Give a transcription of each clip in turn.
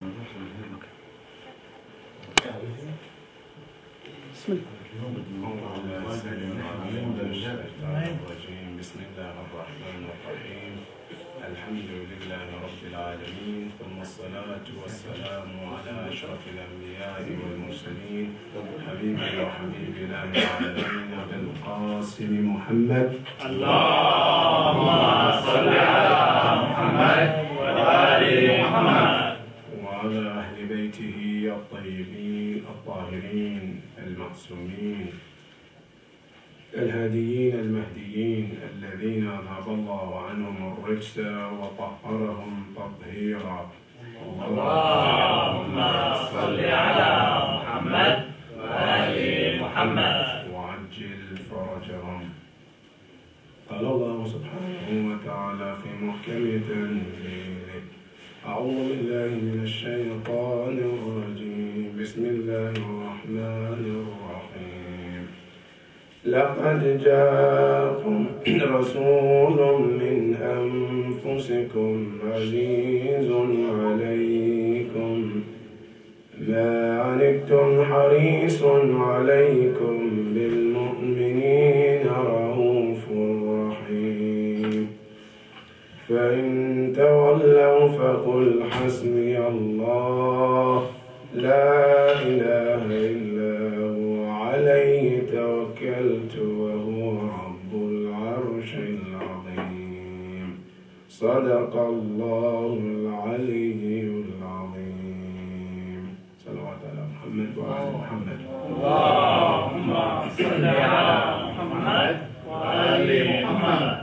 بسم الله الرحمن الرحيم. الحمد لله رب العالمين، ثم الصلاة والسلام على أشرف الأنبياء والمرسلين، حبيبنا وحبيبنا العالمين أبي القاسم محمد. اللهم صل على محمد وآل محمد وعلى أهل بيته الطيبين الطاهرين المعصومين الهاديين المهديين الذين أذهب الله عنهم الرجس وطهرهم تطهيرا. اللهم صل على محمد وآل محمد وعجل فرجهم. قال الله سبحانه وتعالى في محكم تنزيله: أعوذ بالله من الشيطان الرجيم، بسم الله الرحمن الرحيم. لقد جاءكم رسول من أنفسكم عزيز عليكم ما عنتم حريص عليكم بالمؤمنين رؤوف رحيم. فإن تولوا فقل حسبي الله لا إله إلا هو عليه توكلت وهو رب العرش العظيم. صدق الله العلي العظيم. صلوات على محمد وعلى محمد. اللهم صل على محمد وآل محمد.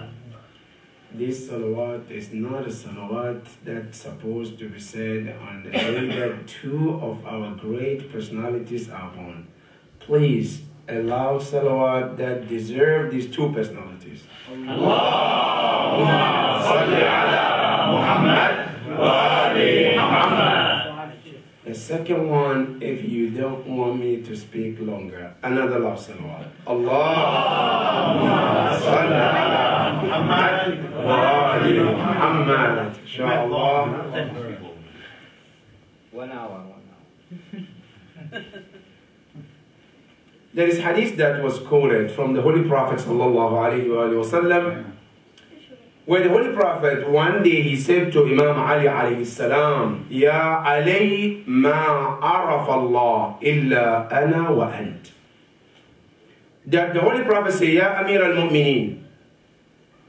This salawat is not a salawat that's supposed to be said on the day that two of our great personalities are born. Please allow salawat that deserve these two personalities. Allahumma salli ala Muhammad wa ali Muhammad. The second one, if you don't want me to speak longer, another love salawat. Allahumma salli ala Muhammad wa ali Muhammad. Inshallah. 1 hour. There is hadith that was quoted from the Holy Prophet sallallahu alaihi wasallam, where the Holy Prophet one day he said to Imam Ali alayhi salam, "Ya Ali, ma arafa Allah illa ana wa ant." That the Holy Prophet said, "Ya Amir al-Mu'mineen,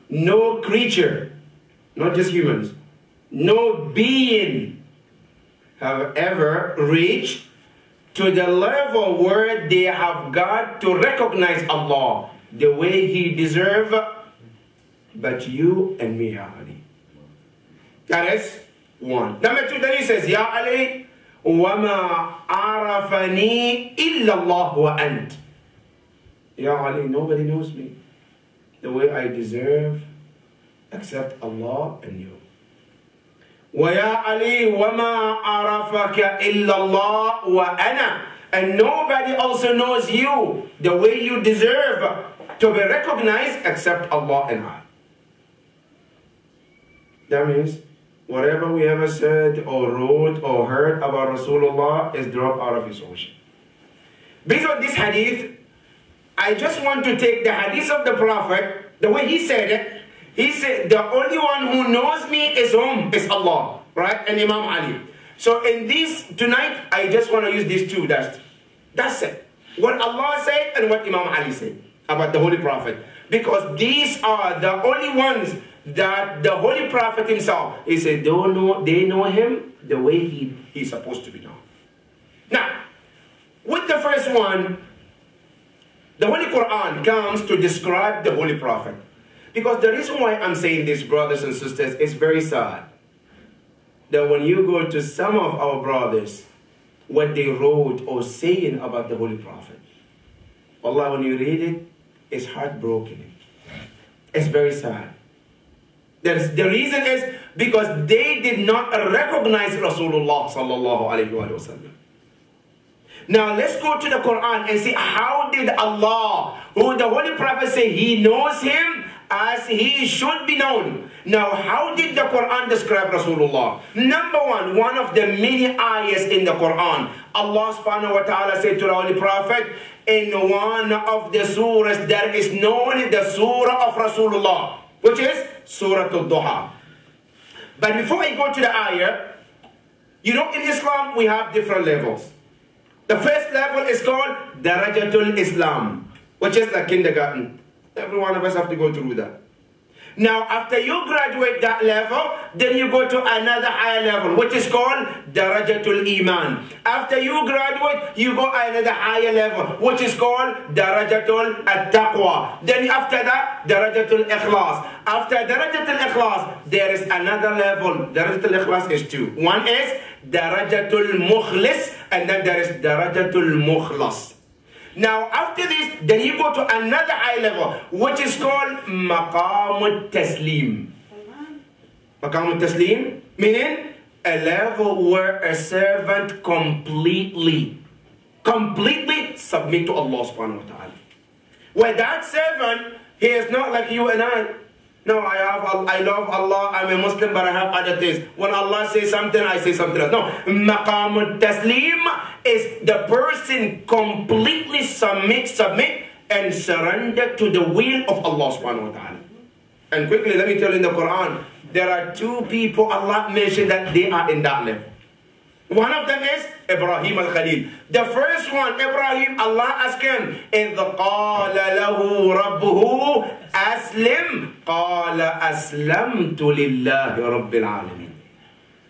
no creature, not just humans, no being have ever reached to the level where they have got to recognize Allah the way He deserves, but you and me, Ya Ali." That is one. Number two, then he says, "Ya Ali, وَمَا عَرَفَنِي إِلَّا اللَّهُ وَأَنْتَ." Ya Ali, nobody knows me the way I deserve except Allah and you. وَيَا عَلِي وَمَا عَرَفَكَ إِلَّا اللَّهُ وَأَنَا. And nobody also knows you the way you deserve to be recognized except Allah and I. That means whatever we ever said or wrote or heard about Rasulullah is dropped out of his ocean. Based on this hadith, I just want to take the hadith of the Prophet, the way he said it. He said, the only one who knows me is whom? Is Allah, right? And Imam Ali. So in this, tonight, I just want to use these two. That's it. What Allah said and what Imam Ali said about the Holy Prophet. Because these are the only ones that the Holy Prophet himself, he said, they know him the way he's supposed to be known. Now, with the first one, the Holy Quran comes to describe the Holy Prophet. Because the reason why I'm saying this, brothers and sisters, is very sad. That when you go to some of our brothers, what they wrote or saying about the Holy Prophet, Allah, when you read it, it's heartbroken. It's very sad. The reason is because they did not recognize Rasulullah sallallahu alaihi wasallam. Now let's go to the Quran and see how did Allah, who the Holy Prophet say he knows him, as he should be known. Now, how did the Quran describe Rasulullah? Number one of the many ayahs in the Quran, Allah subhanahu wa ta'ala said to the Holy Prophet, in one of the surahs that is known the surah of Rasulullah, which is Surah Al-Duha. But before I go to the ayah, you know, in Islam we have different levels. The first level is called Darajatul Islam, which is like kindergarten. Every one of us have to go through that. Now, after you graduate that level, then you go to another higher level, which is called Darajatul Iman. After you graduate, you go another higher level, which is called Darajatul At-Taqwa. Then after that, Darajatul Ikhlas. After Darajatul Ikhlas, there is another level. Darajatul Ikhlas is two. One is Darajatul Mukhlis, and then there is Darajatul Mukhlas. Now, after this, then you go to another high level, which is called Maqam Taslim. Maqam Taslim, meaning a level where a servant completely submit to Allah subhanahu wa ta'ala. Where that servant, he is not like you and I. No, I love Allah, I'm a Muslim, but I have other things. When Allah says something, I say something else. No, Maqam Taslim is the person completely submit and surrender to the will of Allah subhanahu wa ta'ala. And quickly, let me tell you in the Quran, there are two people Allah mentioned that they are in that level. One of them is Ibrahim al-Khalil. The first one, Ibrahim, Allah asked him, إِذْ قَالَ لَهُ رَبُّهُ أَسْلِمْ قَالَ أَسْلَمْتُ لِلَّهِ رَبِّ الْعَالَمِينَ.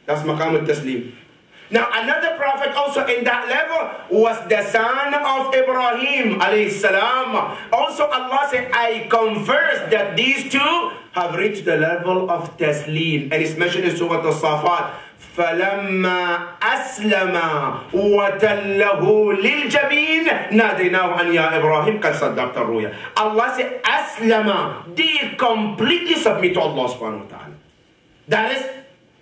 That's Maqam al-Taslim. Now, another prophet also in that level was the son of Ibrahim alayhi salam. Also, Allah said, I converse that these two have reached the level of Taslim. And it's mentioned in Surah Al-Safat. فَلَمَّا أَسْلَمَا وَتَلَّهُ لِلْجَبِينِ نَادَيْنَاهُ أَنْ يَا إِبْرَاهِيمُ قَدْ صَدَّقْتَ الرُّؤْيَا. Allah said, أَسْلَمَا. They completely submit to Allah subhanahu wa ta'ala. That is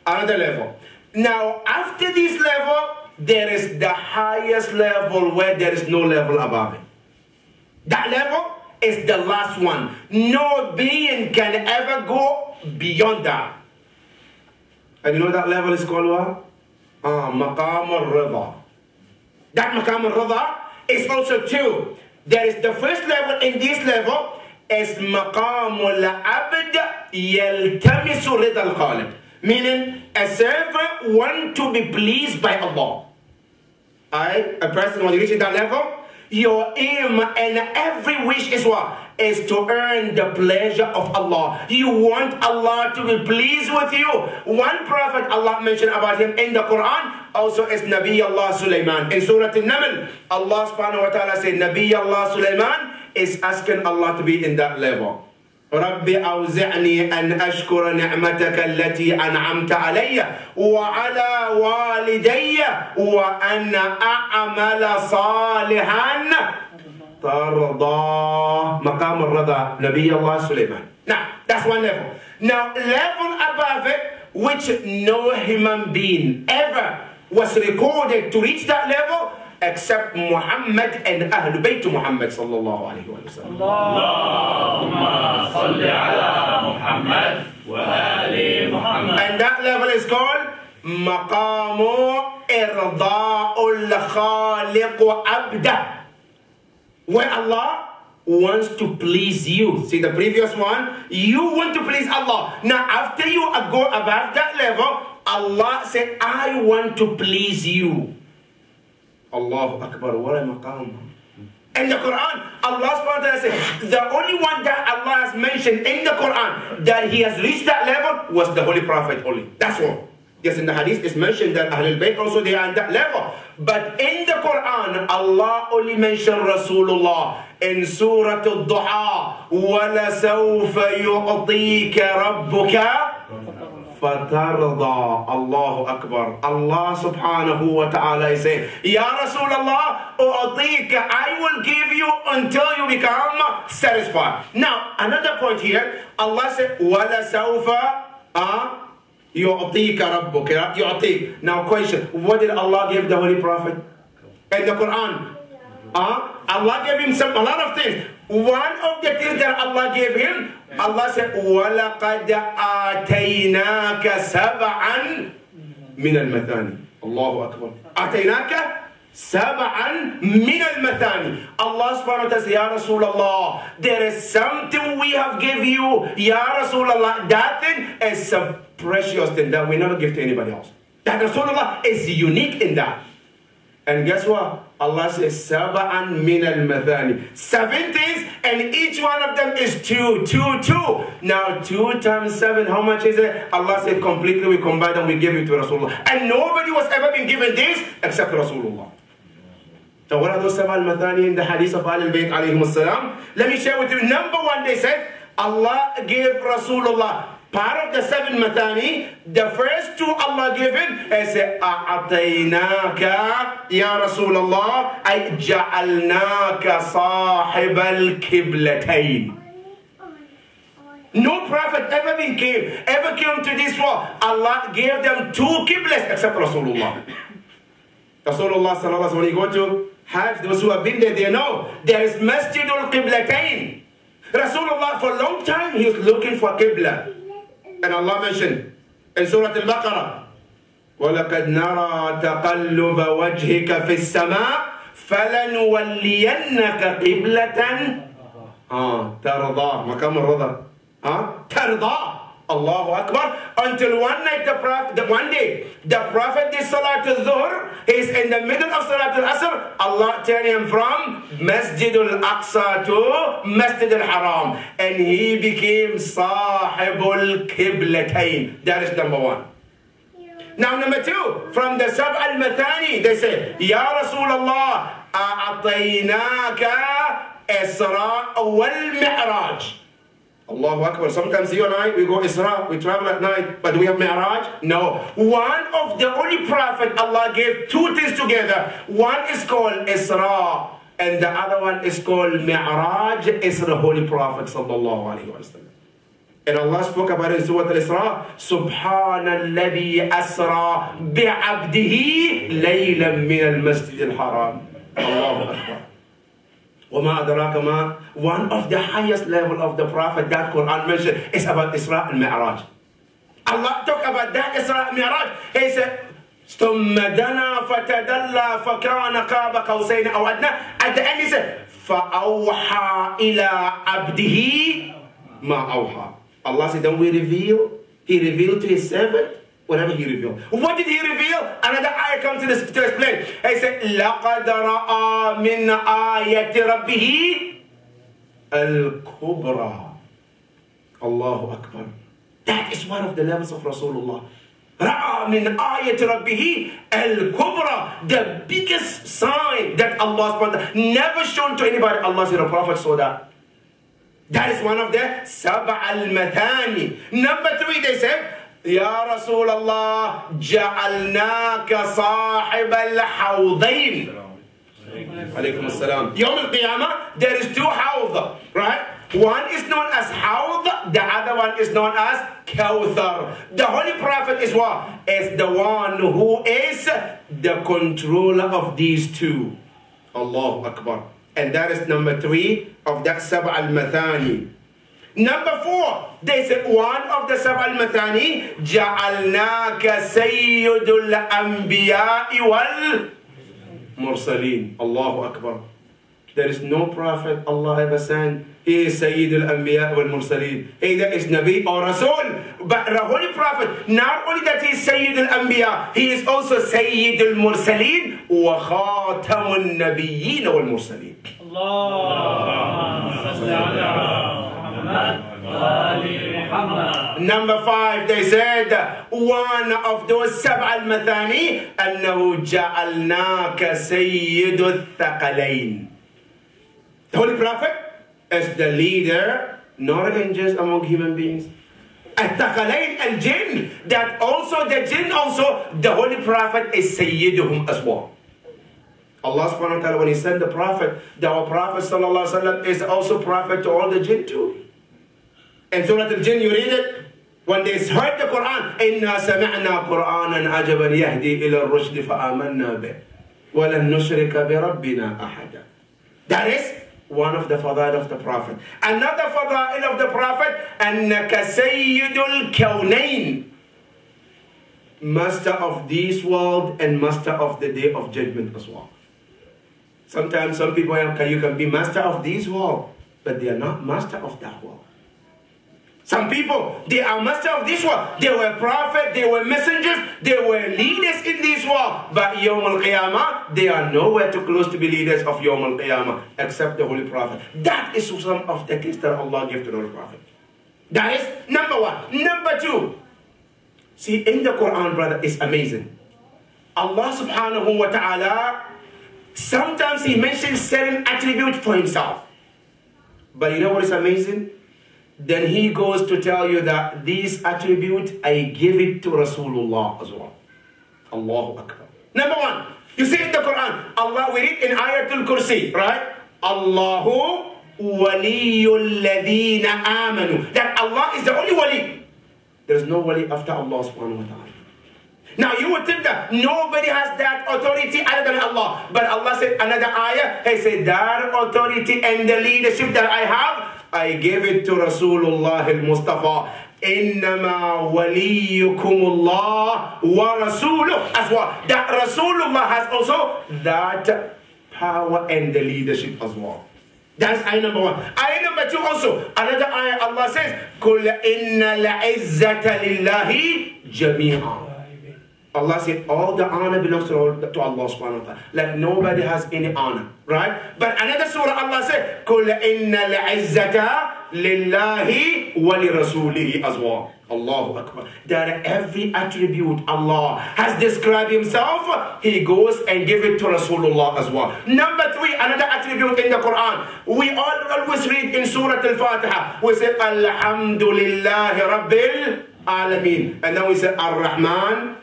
another level. Now, after this level, there is the highest level where there is no level above it. That level is the last one. No being can ever go beyond that. And you know that level is called what? Maqam al-Rida. That Maqam al-Rida is also two. There is the first level in this level is Maqam al-Abd yaltamisu rida al-Khaliq. Meaning, a servant wants to be pleased by Allah. A person, when you reach that level, your aim and every wish is what? Is to earn the pleasure of Allah. You want Allah to be pleased with you. One prophet Allah mentioned about him in the Quran also is Nabi Allah Sulaiman. In Surah Al-Naml, Allah subhanahu wa ta'ala said Nabi Allah Sulaiman is asking Allah to be in that level. رب أوزعني أن أشكر نعمتك التي أنعمت علي وعلى والدي وأن أعمل صالحا ترضى. مقام الرضا نبي الله سليمان. Now, that's one level. Now, level above it, which no human being ever was recorded to reach that level, except Muhammad and Ahlul Bayt Muhammad sallallahu alayhi wa sallam. Allahumma salli ala Muhammad wa ali Muhammad. And that level is called Maqamu Irda'ul Khaliq Abda, where Allah wants to please you. See the previous one? You want to please Allah. Now after you go above that level, Allah said, I want to please you. Allahu Akbar, what a maqam. In the Quran, Allah subhanahu wa ta'ala said, the only one that Allah has mentioned in the Quran that he has reached that level was the Holy Prophet only. That's all. Yes, in the hadith it's mentioned that Ahlul Bayt also they are on that level. But in the Quran, Allah only mentioned Rasulullah in Surah Al-Duha. وَلَسَوْفَ يُعْطِيكَ رَبُّكَ فَتَرْضَى. Allahu Akbar. Allah subhanahu wa ta'ala is saying, Ya Rasulullah, u'atika, I will give you until you become satisfied. Now, another point here, Allah said, وَلَسَوْفَ يُعْطِيكَ رَبُّكَ. يُعْطِيك. Now question, what did Allah give the Holy Prophet? In the Quran, Allah gave him a lot of things. one of the things that Allah gave him, Allah said, وَلَقَدْ آتَيْنَاكَ سَبْعًا مِنَ الْمَثَانِ. Allahu Akbar. آتَيْنَاكَ سَبْعًا مِنَ الْمَثَانِ. Allah subhanahu wa ta'ala says, Ya Rasulullah, there is something we have given you. Ya Rasulullah, that thing is a precious thing that we never give to anybody else. That Rasulullah is unique in that. And guess what? Allah says, Saba'an min al-mathani. 7 things, and each one of them is 2. Now, 2 times 7, how much is it? Allah said, completely we combine them, we give it to Rasulullah. And nobody was ever been given this except Rasulullah. So what are those Saba'an al-mathani in the hadith of Ahlul Bayt alayhim as-salam? Let me share with you. Number 1, they said, Allah gave Rasulullah part of the 7 mathani. The first 2 Allah given is A'ataynaka Ya Rasulullah ay ja'alnaka sahib al-kiblatayn. No prophet ever came to this world. Allah gave them 2 qiblas except Rasulullah. Rasulullah sallallahu alaihi wasallam, when you go to Hajj, those who have been there, they know there is Masjidul Qiblatayn. Rasulullah for a long time he was looking for Qibla. And Allah mentioned in Surah Al-Baqarah, وَلَقَدْ نَرَى تَقَلُّبَ وَجْهِكَ فِي السَّمَاءِ فَلَنُوَلِّيَنَّكَ قِبْلَةً تَرْضَى. مقام الرضا. تَرْضَى. Allahu Akbar. Until one night, one day, the Prophet did Salatul Dhuhr. He's in the middle of Salatul Asr. Allah turned him from Masjidul Aqsa to Masjidul Haram. And he became Sahibul Qiblatayn. That is number 1. Now number 2, from the Sab' al-Mathani, they say, Ya Rasulullah, A'ataynaka Isra wal-Mi'raj. Allahu Akbar. Sometimes you and I, we go Isra, we travel at night, but do we have Mi'raj? No. One of the only prophet Allah gave 2 things together. One is called Isra, and the other one is called Mi'raj. Is the Holy Prophet sallallahu alaihi wasallam. And Allah spoke about it in Surah Al-Isra. Subhanalladhi asra bi'abdihi laylan min al-masjid al-haram. Allahu Akbar. وَمَا أَدْرَاكَ مَا. One of the highest level of the Prophet that Quran mentioned is about Isra and Mi'raj. Allah talked about that Isra and Mi'raj. He said, ثُمَّ دَنَا فَتَدَلَّى فَكَانَ قَابَ قَوْسَيْنِ أَوْ أَدْنَى. At the end he said, فَأَوْحَى إِلَىٰ عَبْدِهِ مَا أَوْحَى. Allah said, then we reveal. He revealed to his servant whatever he revealed. What did he reveal? Another ayah comes to explain. He said, لَقَدْ رَأَى مِنْ آيَةِ رَبِّهِ الْكُبْرَى. Allahu Akbar. That is one of the levels of Rasulullah. رَأَى مِنْ آيَةِ رَبِّهِ الْكُبْرَى. The biggest sign that Allah subhanahu wa ta'ala never shown to anybody. Allah said, the Prophet saw that. That is one of the Sab' al-Mathani. Number 3, they said, Ya Rasulullah, ja'alnaka sahib al-hawdayn. Alaykum as-salam. Yawm al-Qiyamah, there is 2 hawd, right? One is known as hawd, the other one is known as Kawthar. The Holy Prophet is what? Is the one who is the controller of these 2. Allahu Akbar. And that is number 3 of that Sab' al-Mathani. Number 4, they said one of the Sab' al-Mathani, Ja'alnaka Sayyidul Anbiya'i wal Mursaleen. Allahu Akbar. There is no prophet Allah ever sent. He is Sayyidul Anbiya wal Mursaleen. Either is Nabi or Rasul. But the Holy Prophet, not only that he is Sayyidul Anbiya, he is also Sayyidul Mursaleen wa Khatamun Nabiyyin wal Mursaleen. Number 5, they said one of those Sab' al-Mathani, أنه جعلناك سيد الثقلين. The Holy Prophet is the leader, not angels among human beings. Al-Thaqalayn, al-Jinn, that also the Jinn also, the Holy Prophet is Sayyiduhum as well. Allah subhanahu wa ta'ala, when he sent the Prophet, our Prophet sallallahu alaihi wasallam is also Prophet to all the Jinn too. In Surah Al-Jinn, you read it. When they heard the Quran, إِنَّا سَمِعْنَا قُرْآنًا عَجَبًا يَهْدِي إِلَى الرُّشْدِ فَآمَنَّا بِهِ وَلَن نُشْرِكَ بِرَبِّنَا أَحَدًا. That is, one of the fadail of the Prophet. Another fadail of the Prophet, أَنَّكَ سَيِّدُ الْكَوْنَيْنِ, master of this world and master of the day of judgment as well. Sometimes some people, you can be master of this world, but they are not master of that world. Some people, they are master of this world. They were prophets, they were messengers, they were leaders in this world. But Yawm al-Qiyamah, they are nowhere too close to be leaders of Yawm al-Qiyamah, except the Holy Prophet. That is some of the gifts that Allah gave to the Holy Prophet. That is number one. Number two, see, in the Quran, brother, it's amazing. Allah subhanahu wa ta'ala, sometimes He mentions certain attributes for Himself. But you know what is amazing? Then He goes to tell you that these attributes, I give it to Rasulullah as well. Allahu Akbar. Number one, you see in the Quran, Allah, we read in Ayatul Kursi, right? Allahu waliyul ladhina amanu. That Allah is the only wali. There is no wali after Allah subhanahu wa ta'ala. Now you would think that nobody has that authority other than Allah. But Allah said another ayah, He said that authority and the leadership that I have, I gave it to Rasulullah al-Mustafa. Innama waliyukumullah wa rasuluh as well. That Rasulullah has also that power and the leadership as well. That's ayah number one. Ayah number two also, another ayah Allah says, Kul inna la'izzata lillahi jami'an. Allah said all the honor belongs to Allah subhanahu wa ta'ala. Like nobody has any honor. Right? But another surah Allah said, Kul inna la'izzata lillahi wa li rasulihi as well. Allahu Akbar. That every attribute Allah has described Himself, He goes and give it to Rasulullah as well. Number three, another attribute in the Quran. We always read in Surah Al-Fatiha, we say, Alhamdulillahi Rabbil Alameen. And then we say, Ar-Rahman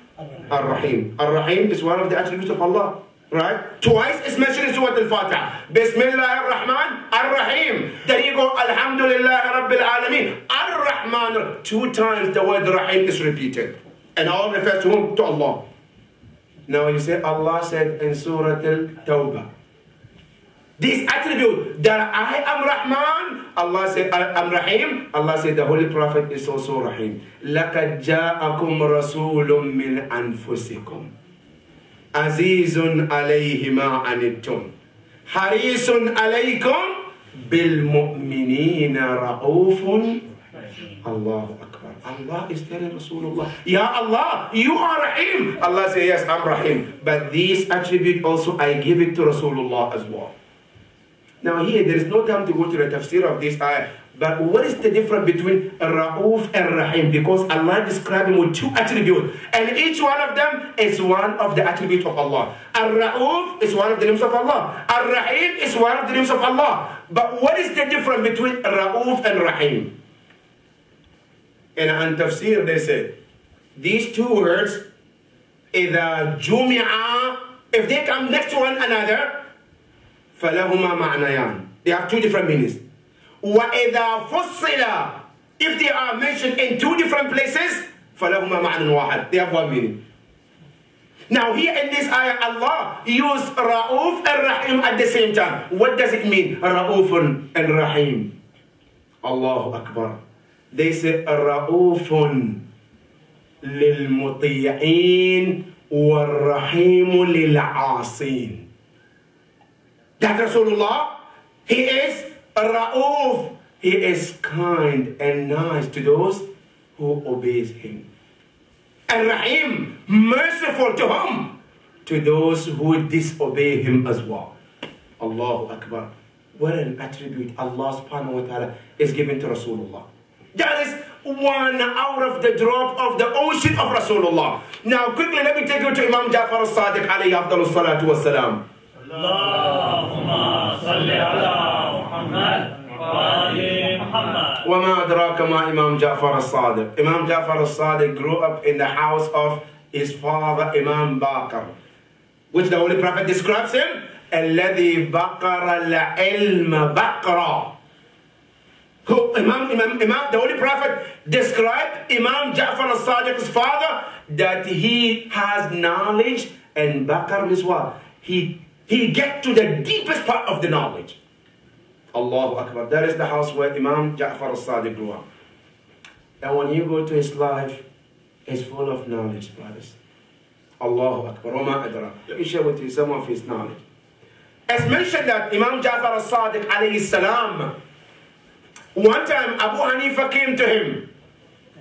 Ar-Rahim. Ar-Rahim is one of the attributes of Allah. Right? Twice it's mentioned in Surah Al-Fatiha. Bismillah ar-Rahman ar-Rahim. Then you go, Alhamdulillah Rabbil Alameen. Ar-Rahman. 2 times the word Rahim is repeated. And all refers to whom? To Allah. Now you say, Allah said in Surah Al-Tawbah, this attribute that I am Rahman, Allah said, I'm Rahim. Allah said the Holy Prophet is also Rahim. لَقَدْ جَاءَكُمْ رَسُولٌ مِّنْ أَنفُسِكُمْ Azizun alayhi ma anittum. Harisun alaykum bil mu'minina ra'ufun. Allahu Akbar. Allah is telling Rasulullah, Ya Allah, you are Rahim. Allah says, yes, I'm Rahim. But this attribute also, I give it to Rasulullah as well. Now here, there is no time to go to the tafsir of this ayah. But what is the difference between Ra'uf and Rahim? Because Allah described him with 2 attributes. And each one of them is one of the attributes of Allah. Ar-Ra'uf is one of the names of Allah. Ar-Rahim is one of the names of Allah. But what is the difference between Ra'uf and Rahim? In an tafsir they say, these 2 words, إِذَا جُمِعَا, if they come next to one another, فَلَهُمَا مَعْنَيَانِ. They have 2 different meanings. وَإِذَا فُصِّلَ, if they are mentioned in 2 different places, فَلَهُمَا مَعْنٌ وَاحِدٌ. They have 1 meaning. Now here in this ayah, Allah used Ra'uf and Rahim at the same time. What does it mean? Ra'ufun and Rahim. Allahu Akbar. They say Ra'ufun lil-muti'in wa-Rahimu lil-'asin. That Rasulullah, He is Ra'uf, He is kind and nice to those who obeys Him. And Rahim, merciful to whom? To those who disobey Him as well. Allahu Akbar. What an attribute Allah subhanahu wa ta'ala is given to Rasulullah. That is 1 out of the drop of the ocean of Rasulullah. Now quickly let me take you to Imam Ja'far al-Sadiq alayhi afdalu salatu wassalam. Allahumma salli ala Muhammad wa ali Muhammad. وَمَا أَدْرَاكَ مَا Imam Ja'far al-Sadiq. Imam Ja'far al-Sadiq grew up in the house of his father Imam Baqir, which the Holy Prophet describes him, الَّذِي بَقَرَ الْعِلْمَ بَقْرًا. The Holy Prophet described Imam Ja'far al-Sadiq's father that he has knowledge, and Baqar is what? He gets to the deepest part of the knowledge. Allahu Akbar. That is the house where Imam Ja'far al-Sadiq grew up. And when you go to his life, it's full of knowledge, brothers. Allahu Akbar. Let me share with you some of his knowledge. As mentioned that Imam Ja'far al-Sadiq alayhi salam, one time Abu Hanifa came to him.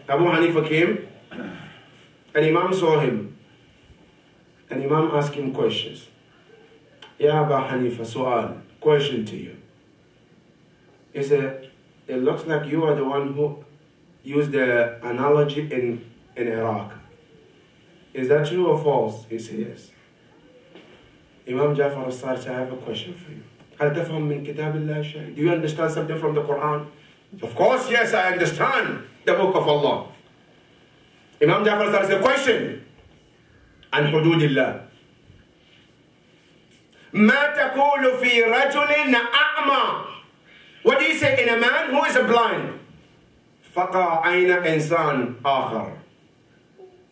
Abu Hanifa came and Imam saw him. And Imam asked him questions. Ya Abu Hanifa, su'al, question to you. He said, it looks like you are the one who used the analogy in Iraq. Is that true or false? He said, yes. Imam Ja'far al-Sadiq said, I have a question for you. هل تفهم من كتاب الله شيء? Do you understand something from the Quran? Of course, yes, I understand the book of Allah. Imam Ja'far al-Sadiq said, question. عن حدود الله. ما تقول في رجل أعمى? What do you say in a man who is blind? فقع عين إنسان آخر.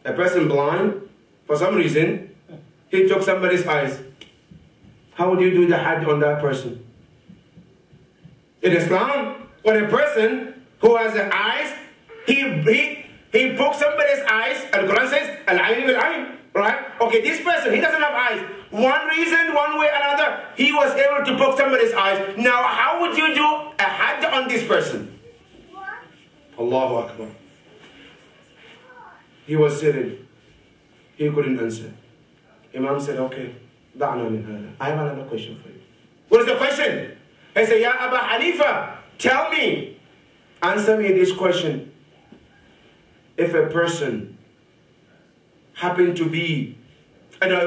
A person blind, for some reason, he took somebody's eyes. How would you do the hajj on that person? In Islam, when a person who has eyes, he pokes somebody's eyes, and the Quran says, Al-Ayn bil-Ayn, right? Okay, this person, he doesn't have eyes. One reason, one way or another, he was able to poke somebody's eyes. Now, how would you do a hajj on this person? Allahu Akbar. He was sitting. He couldn't answer. Imam said, okay, da'na min hada. I have another question for you. What is the question? He said, Ya Abu Hanifa, tell me, answer me this question. If a person happened to be,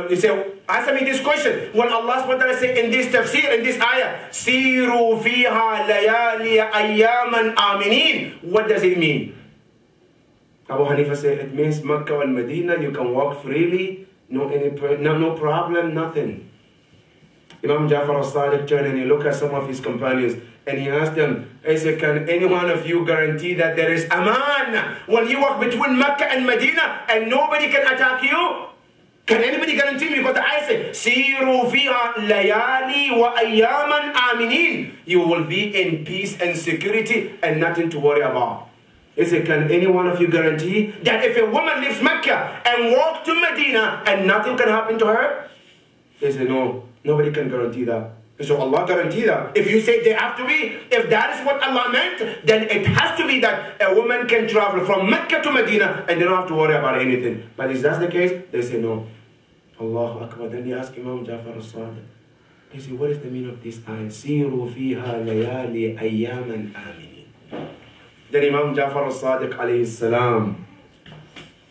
he said, answer me this question. When Allah subhanahu wa ta'ala said in this tafsir, in this ayah, Siru fiha layali ayyaman aminin. What does it mean? Abu Hanifa said, it means Makkah and Medina, you can walk freely, no problem, nothing. Imam Ja'far al-Sadiq turned and he looked at some of his companions and he asked them, he said, can any one of you guarantee that there is aman when you walk between Makkah and Medina and nobody can attack you? Can anybody guarantee me? Because the ayah says, Siru fiha layali wa ayyaman aminin. You will be in peace and security and nothing to worry about. He said, can any one of you guarantee that if a woman leaves Mecca and walks to Medina and nothing can happen to her? He said, no, nobody can guarantee that. So Allah guaranteed that. If you say they have to be, if that is what Allah meant, then it has to be that a woman can travel from Mecca to Medina and they don't have to worry about anything. But if that's the case, they say no. Allahu Akbar. Then he asked Imam Ja'far al-Sadiq. He said, what is the meaning of this ayah? Siru fiha layali ayyaman aminin. Then Imam Ja'far al-Sadiq alayhi salam,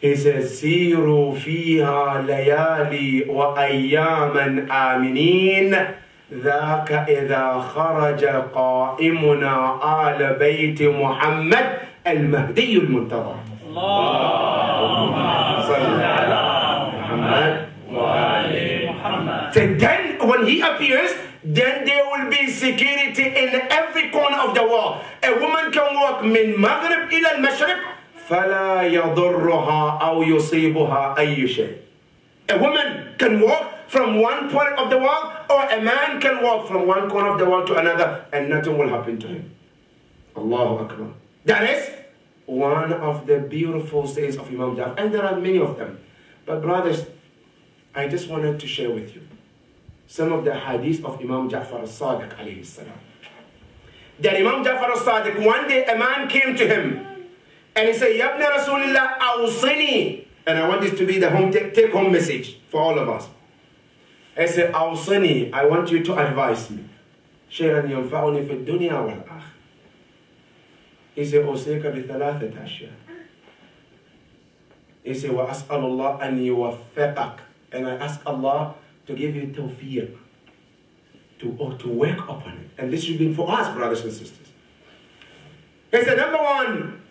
he says, Siru fiha layali wa ayyaman aminin. ذاك إذا خرج قائمنا آل بيت محمد المهدي المنتظر. اللهم صل على محمد وآل محمد. Then when he appears, then there will be security in every corner of the world. A woman can walk من مغرب إلى المشرق فلا يضرها أو يصيبها أي شيء. A woman can walk from one point of the world, or a man can walk from one corner of the world to another, and nothing will happen to him. Allahu Akbar. That is one of the beautiful sayings of Imam Ja'far, and there are many of them. But brothers, I just wanted to share with you some of the hadiths of Imam Ja'far al-Sadiq alayhi salam. That Imam Ja'far al-Sadiq, one day a man came to him, and he said, Ya ibn Rasulillah, awsini. And I want this to be the take-home message for all of us. I said, awsini, I want you to advise me. شيئا ينفعني في الدنيا والآخرة. He said, أوصيك بثلاثة أشياء. He said, وأسأل الله أن يوفقك. And I ask Allah to give you tawfiq, to work upon it. And this should be for us, brothers and sisters. He said, number one,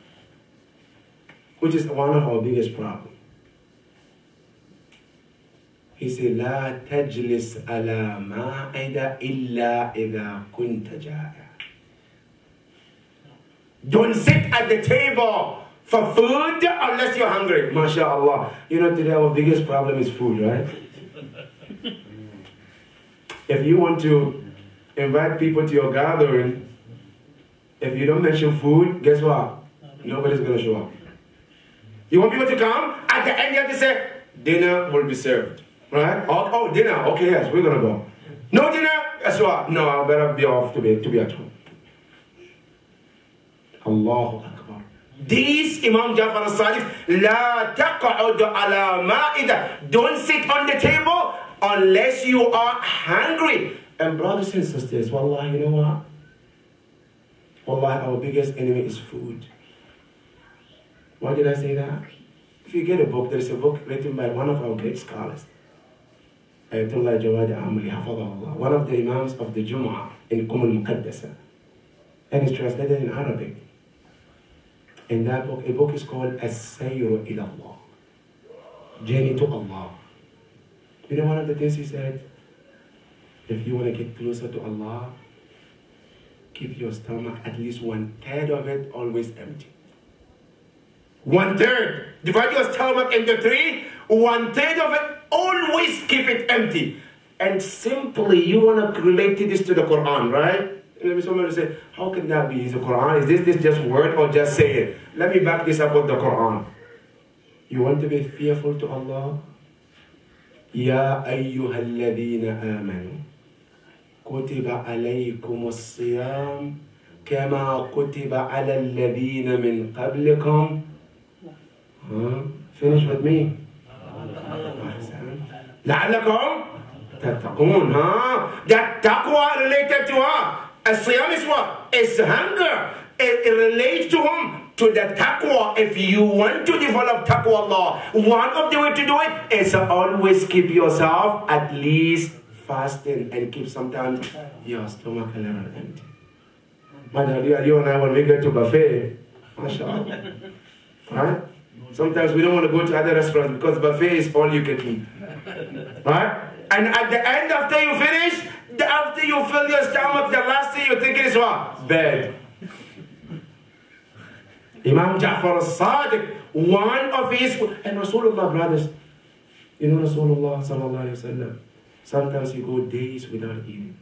which is one of our biggest problems. He said, لا تجلس على مائدة إلا إذا كنت جائع. Don't sit at the table for food unless you're hungry. MashaAllah. You know, today our biggest problem is food, right? If you want to invite people to your gathering. If you don't mention food, guess what? Nobody's going to show up. You want people to come? At the end, you have to say, dinner will be served. Right? Oh, dinner. Okay, yes, we're going to go. No dinner? Guess what? No, I better be off to be at home. Allahu Akbar. These Imam Jafar al-Sadiq, La taqa'ud ala ma'ida. Don't sit on the table unless you are hungry. And brothers and sisters, wallahi, you know what? Wallahi, our biggest enemy is food. Why did I say that? If you get a book, there is a book written by one of our great scholars, Ayatollah Jawad Amli, Hafadahullah, one of the Imams of the Jumu'ah in al-Muqaddasa. And it's translated in Arabic. In that book, a book is called As-Sayru ila Allah, Journey to Allah. You know one of the things he said? If you want to get closer to Allah, keep your stomach at least 1/3 of it always empty. 1/3. Divide your stomach into 3. 1/3 of it, always keep it empty. And simply, you want to relate this to the Quran, right? Maybe somebody will say, how can that be? Is the Quran? Is this just word or just say it? Let me back this up with the Quran. You want to be fearful to Allah? Ya ayyuhalladhina amanu. Kutiba alaykum as-siyam kama kutiba ala alladhina min qablikum. Finish with me. لعلكم تتقون. That taqwa related to her. As-siyam is what? It's hunger. It relates to whom? To the taqwa. If you want to develop taqwa Allah, one of the way to do it is to always keep yourself at least fasting and keep sometimes your stomach a little empty. Mother, you and I, when we go to buffet, mashallah, right? Sometimes we don't want to go to other restaurants because buffet is all you can eat, right? And at the end, after you finish, after you fill your stomach, the last thing you think is what? Bed. Imam Ja'far al-Sadiq, one of his, and Rasulullah, brothers, you know Rasulullah sallallahu alayhi wa sallam, sometimes he go days without eating.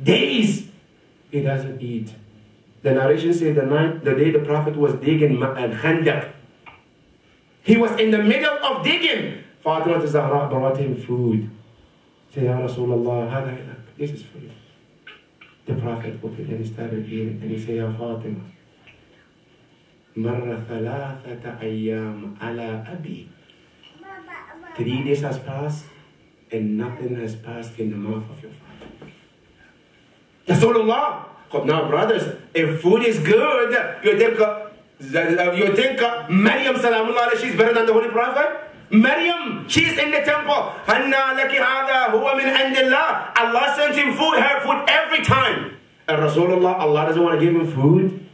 Days he doesn't eat. The narration says the day the Prophet was digging Khandaq, he was in the middle of digging. Fatima Zahra brought him food. Say, Ya Rasulullah, this is for you. The Prophet opened and he started eating, and he said, Ya Fatima, Marra thalathata ayyam ala abi. 3 days has passed, and nothing has passed in the mouth of your father. Rasulullah. Now, brothers, if food is good, you think Maryam salamullah, she's better than the Holy Prophet? Maryam, she's in the temple. Allah sends him food, her food every time. And Rasulullah, Allah doesn't want to give him food.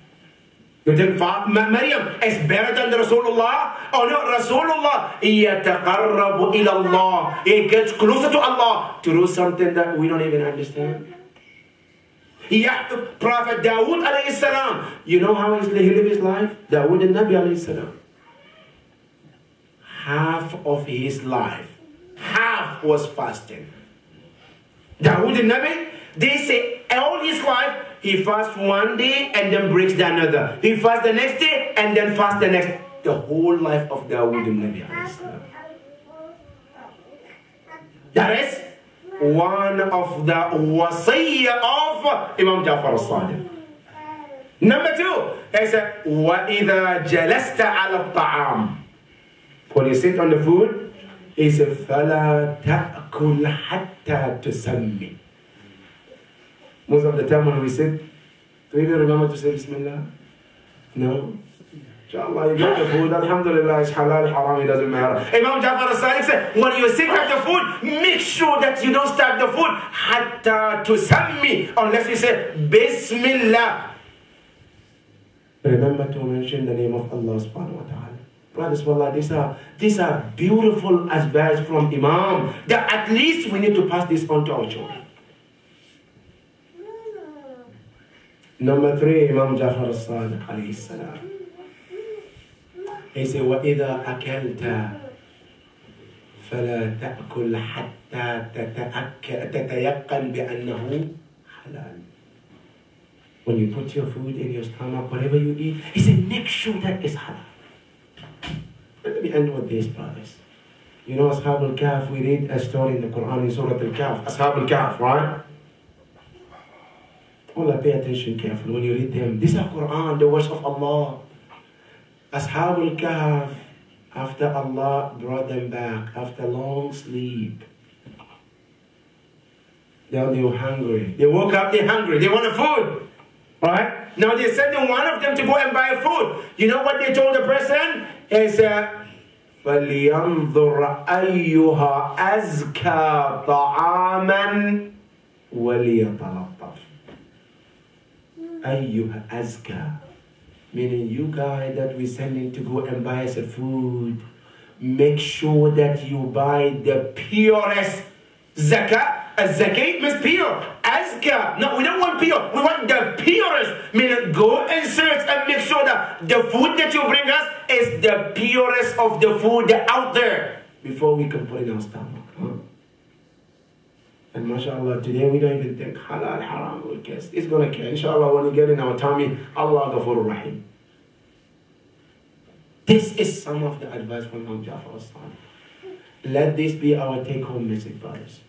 You think Maryam is better than the Rasulullah? Oh no, Rasulullah, يَتَقَرَّبُ إِلَى اللَّهِ. He gets closer to Allah to do something that we don't even understand. Prophet Dawood alayhi salam, you know how he lived his life? Dawood and Nabi alayhi salam. Half of his life, half was fasting. Dawood and Nabi, they say all his life, he fasts one day and then breaks the another. He fasts the next day and then fasts the next. The whole life of Dawood and Nabi alayhi salam. That is one of the wasiyah of Imam Ja'far al-Sadiq. Number 2, he said, وَإِذَا جَلَسْتَ عَلَى الطَّعَامِ. When you sit on the food, he said, فَلَا تَأْكُلْ حَتَّى تُسَمِّ. Most of the time when we sit, do you even remember to say Bismillah? No? Inshallah, you get the food, alhamdulillah, it's halal, haram, it doesn't matter. Imam Ja'far al-Sadiq said, when you sit at the food, make sure that you don't start the food, hatta tusammi, unless you say, Bismillah. Remember to mention the name of Allah subhanahu wa ta'ala. Brothers, wallah, these are beautiful advice from Imam, that at least we need to pass this on to our children. Number 3, Imam Ja'far al-Sadiq alayhi salam. He said, وَإِذَا أَكَلْتَ فلا تأكل حتى تتيقن بأنه halal. When you put your food in your stomach, whatever you eat, he said, make sure that it's halal. Let me end with this, brothers. You know, Ashab al-Kahf, we read a story in the Quran in Surah al-Kahf. Ashab al-Kahf, right? Allah, pay attention carefully when you read them. This is Quran, the words of Allah. Ashab al-Kahf, after Allah brought them back, after long sleep, now they were hungry. They woke up, they're hungry. They wanted food. Right? Now they sent one of them to go and buy food. You know what they told the person? Is فَلْيَنْظُرْ أَيُّهَا أَزْكَى طَعَامًا وَلْيَتَلَطَّفْ. أَيُّهَا أَزْكَى. Meaning you guys that we sending to go and buy us a food, make sure that you buy the purest zakah. Zakah means pure. Azka. No, we don't want pure. We want the purest. Meaning go and search and make sure that the food that you bring us is the purest of the food out there before we can put it in our stomach. And mashallah, today we don't even think halal, haram, or guess. It's going to kill. Inshallah, when we get in our tummy, Allah Ghafur Rahim. This is some of the advice from Imam Jafar al-Sadiq. Let this be our take-home message, brothers.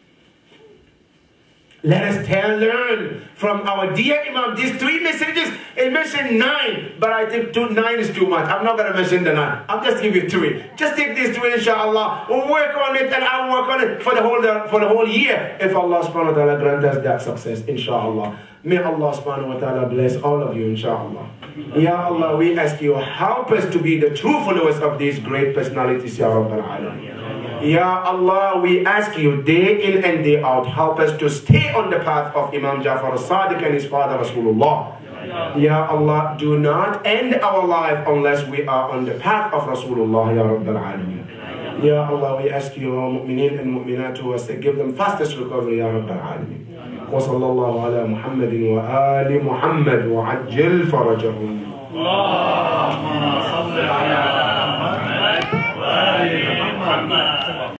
Let us learn from our dear Imam. These 3 messages, it mentioned 9, but I think 9 is too much. I'm not going to mention the 9. I'll just give you 3. Just take these 3, inshallah. We'll work on it, and I'll work on it for the whole year. If Allah subhanahu wa ta'ala grant us that success, inshallah. May Allah subhanahu wa ta'ala bless all of you, inshallah. Ya Allah, we ask you, help us to be the true followers of these great personalities, Ya Rabbal Alameen. Ya Allah, we ask you day in and day out, help us to stay on the path of Imam Jafar al-Sadiq and his father Rasulullah. Ya Allah, do not end our life unless we are on the path of Rasulullah, Ya Rabbal Alameen. Ya Allah, we ask you, our mu'mineen and mu'minat, to give them fastest recovery, Ya Rabbal Alameen. وصلى الله على محمد وآل محمد وعجل فرجهم.